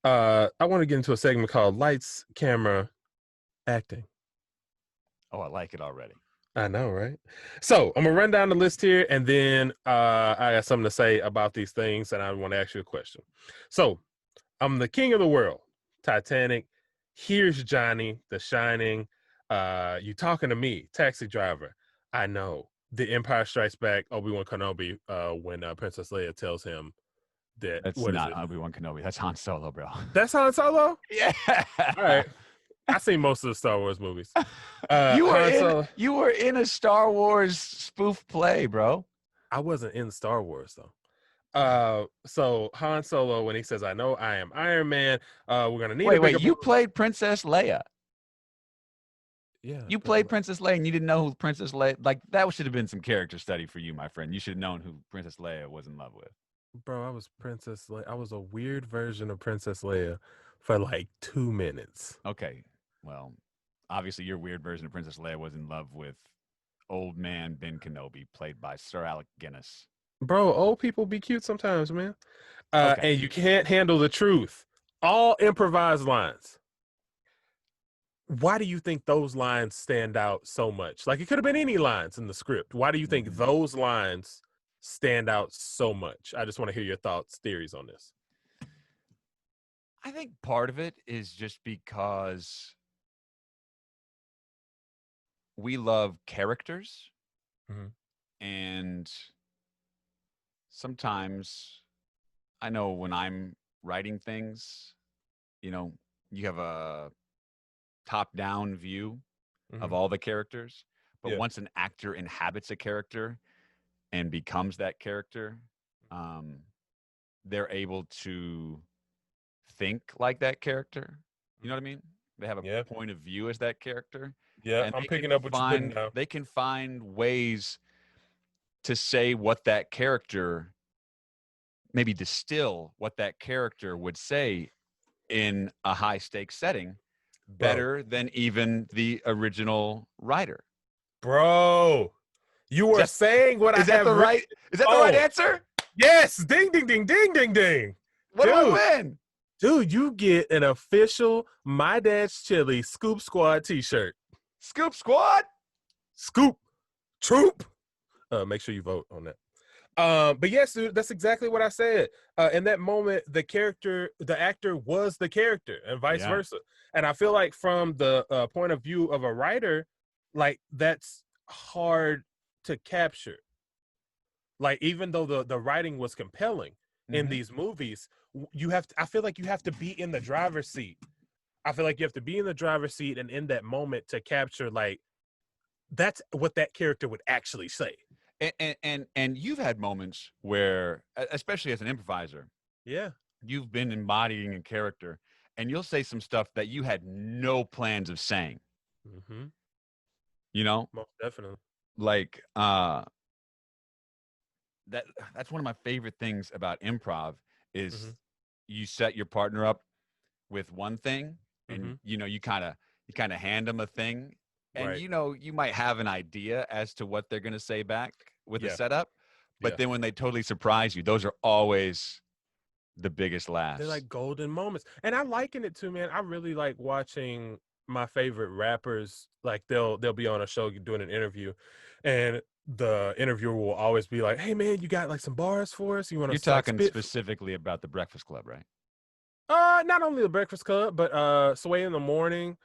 I want to get into a segment called Lights, Camera, Acting. Oh, I like it already. I know, right? So I'm gonna run down the list here, and then I got something to say about these things, and I want to ask you a question. So I'm the king of the world. Titanic. Here's Johnny, The Shining. You talking to me, Taxi Driver. I know. The Empire Strikes Back. Obi-Wan Kenobi. When Princess Leia tells him that That's what is not it? Obi-Wan Kenobi. That's Han Solo, bro. That's Han Solo. Yeah. All right. I seen most of the Star Wars movies. Han Solo. You were in a Star Wars spoof play, bro. I wasn't in Star Wars though. So Han Solo, when he says, "I know I am Iron Man," we're gonna need a bigger. Wait. You played Princess Leia. Yeah, You played Princess Leia, and you didn't know who Princess Leia. Like that should have been some character study for you, my friend. You should have known who Princess Leia was in love with. bro. I was Princess Leia. I was a weird version of Princess Leia for like 2 minutes. Okay, well, obviously your weird version of Princess Leia was in love with old man Ben Kenobi, played by Sir Alec Guinness. Bro, old people be cute sometimes, man. Okay. And you can't handle the truth. All improvised lines. Why do you think those lines stand out so much? Like it could have been any lines in the script. Why do you think those lines stand out so much? I just want to hear your thoughts, theories on this. I think part of it is just because we love characters, and sometimes I know when I'm writing things, you have a top-down view of all the characters, but once an actor inhabits a character and becomes that character, they're able to think like that character. You know what I mean? They have a point of view as that character. Yeah, and I'm picking up what you're putting down. They can find ways to say what that character, maybe distill what that character would say in a high stakes setting better than even the original writer. Bro, you were saying what I have. Is that the right answer? Yes. Ding, ding, ding, ding, ding, ding. What do I win? Dude, you get an official My Dad's Chili Scoop Squad t-shirt. Scoop Squad? Scoop. Troop. Make sure you vote on that. But yes, dude, that's exactly what I said. In that moment, the actor was the character and vice versa. And I feel like from the point of view of a writer, like that's hard to capture. Like, even though the writing was compelling in these movies, I feel like you have to be in the driver's seat. I feel like you have to be in the driver's seat and in that moment to capture, like, that's what that character would actually say. And you've had moments where, especially as an improviser, you've been embodying a character, and you'll say some stuff that you had no plans of saying. You know, most definitely. Like that's one of my favorite things about improv is you set your partner up with one thing, and you kind of hand them a thing. And, you might have an idea as to what they're going to say back with the setup. But then when they totally surprise you, those are always the biggest laughs. They're like golden moments. And I liken it to, man, I really like watching my favorite rappers. Like they'll be on a show doing an interview, and the interviewer will always be like, "Hey, man, you got like some bars for us? You want to?" You're talking specifically about the Breakfast Club, right? Not only the Breakfast Club, but Sway in the Morning.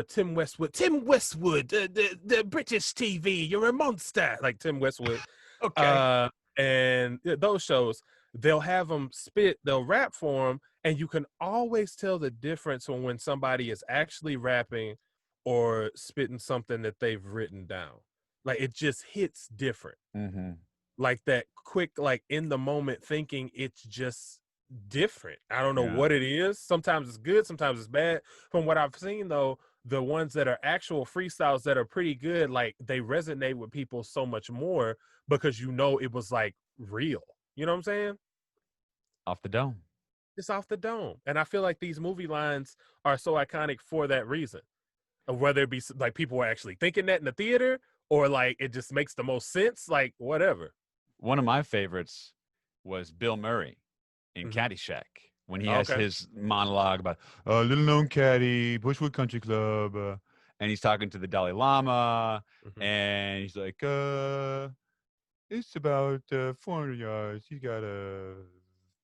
Tim Westwood, the British TV, you're a monster, like Tim Westwood. Okay. And those shows, they'll have them spit, they'll rap for them, and you can always tell the difference when somebody is actually rapping or spitting something that they've written down. Like it just hits different. Like that quick, like in the moment thinking, it's just different. I don't know what it is. Sometimes it's good, sometimes it's bad. From what I've seen though, the ones that are actual freestyles that are pretty good, like they resonate with people so much more because it was like real. You know what I'm saying? Off the dome. It's off the dome. And I feel like these movie lines are so iconic for that reason. Whether it be like people are actually thinking that in the theater or like it just makes the most sense, like whatever. One of my favorites was Bill Murray in Caddyshack when he has Okay. his monologue about little known caddy, Bushwood Country Club, and he's talking to the Dalai Lama, and he's like, it's about 400 yards. You got a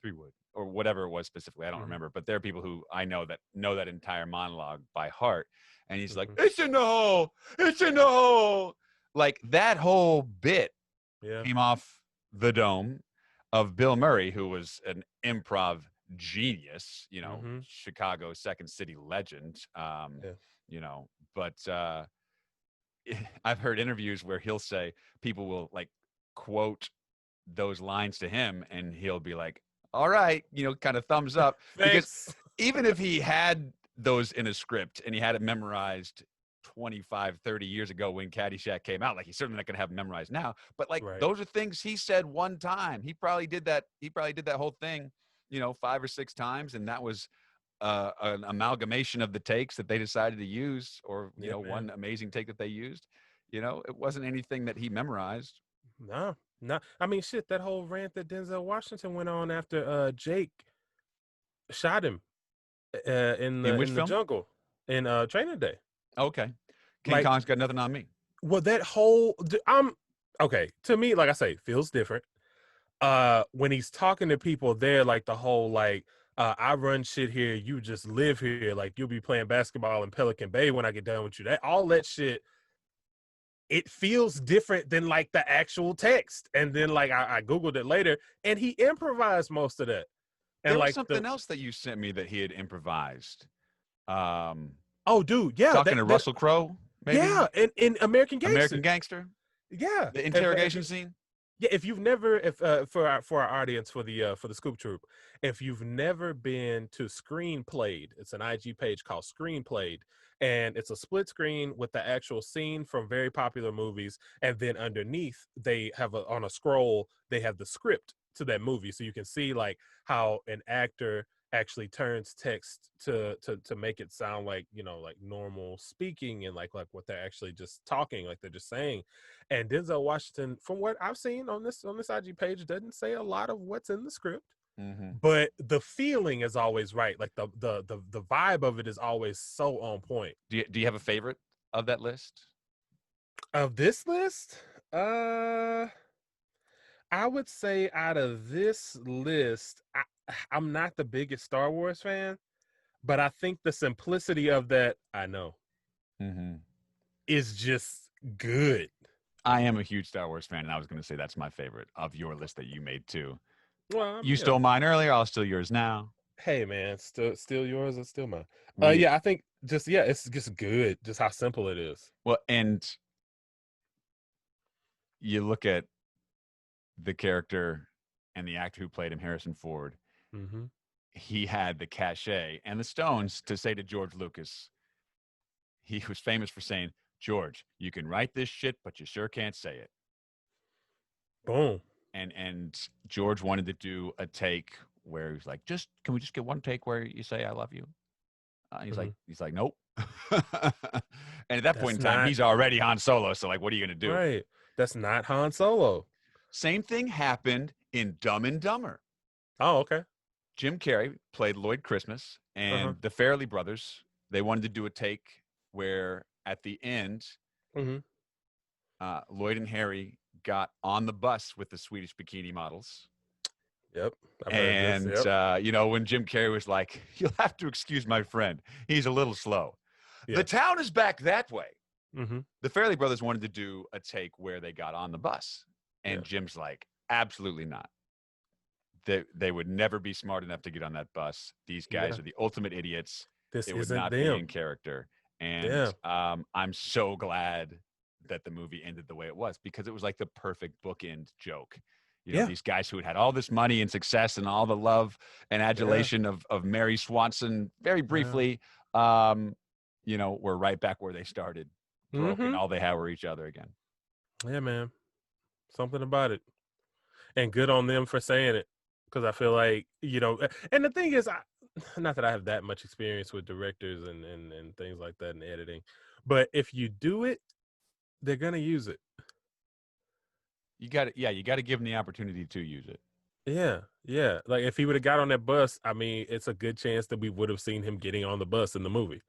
3-wood or whatever it was specifically. I don't remember, but there are people who I know that entire monologue by heart. And he's like, it's in the hole. It's in the hole. Like that whole bit came off the dome of Bill Murray, who was an improv genius, Chicago Second City legend, but I've heard interviews where he'll say people will like quote those lines to him and he'll be like, all right, kind of thumbs up. Because even if he had those in a script and he had it memorized 25, 30 years ago when Caddyshack came out, like he's certainly not going to have it memorized now, but like those are things he said one time. He probably did that whole thing, 5 or 6 times. And that was an amalgamation of the takes that they decided to use, or, one amazing take that they used. It wasn't anything that he memorized. No. I mean, shit, that whole rant that Denzel Washington went on after Jake shot him in the jungle in Training Day. Okay. King Kong's got nothing on me. Well, that whole okay, to me, like I say, feels different. When he's talking to people there, like the whole like I run shit here, you just live here, like you'll be playing basketball in Pelican Bay when I get done with you. All that shit, it feels different than like the actual text. And then like I Googled it later and he improvised most of that. And there like was something else that you sent me that he had improvised. Oh, dude, yeah. Talking to Russell Crowe, maybe? Yeah, in American Gangster. American Gangster? Yeah. The interrogation scene? Yeah, if you've never, for our audience, for the Scoop Troop, if you've never been to Screenplayed, it's an IG page called Screenplayed, and it's a split screen with the actual scene from very popular movies, and then underneath they have on a scroll they have the script to that movie, so you can see like how an actor actually turns text to make it sound like like normal speaking and like what they're actually just talking, like they're just saying. And Denzel Washington, from what I've seen on this IG page, doesn't say a lot of what's in the script, but the feeling is always right. Like the vibe of it is always so on point. Do you have a favorite of that list? Of this list, I would say out of this list, I'm not the biggest Star Wars fan, but I think the simplicity of that, is just good. I am a huge Star Wars fan, and I was going to say that's my favorite of your list that you made too. Well, you stole mine earlier. I'll steal yours now. Hey, man, still yours or still mine? Yeah, I think it's just good, just how simple it is. Well, and you look at the character and the actor who played him, Harrison Ford. He had the cachet and the stones to say to George Lucas, he was famous for saying, George, you can write this shit, but you sure can't say it. Boom. And George wanted to do a take where he was like, can we just get one take where you say I love you? He's like, nope. And at that point in time, he's already Han Solo. So like, what are you going to do? Right. That's not Han Solo. Same thing happened in Dumb and Dumber. Oh, okay. Jim Carrey played Lloyd Christmas, and the Farrelly brothers, they wanted to do a take where at the end, Lloyd and Harry got on the bus with the Swedish bikini models. Yep. And, when Jim Carrey was like, you'll have to excuse my friend. He's a little slow. Yeah. The town is back that way. The Farrelly brothers wanted to do a take where they got on the bus. And Jim's like, absolutely not. They would never be smart enough to get on that bus. These guys are the ultimate idiots. This would not be in character. And I'm so glad that the movie ended the way it was, because it was like the perfect bookend joke. These guys who had all this money and success and all the love and adulation of Mary Swanson very briefly, were right back where they started. Broken. All they had were each other again. Yeah, man. Something about it. And good on them for saying it. Because I feel like, and the thing is, not that I have that much experience with directors and things like that and editing, but if you do it, they're going to use it. You got to give them the opportunity to use it. Yeah, yeah. Like if he would have got on that bus, I mean, it's a good chance that we would have seen him getting on the bus in the movie.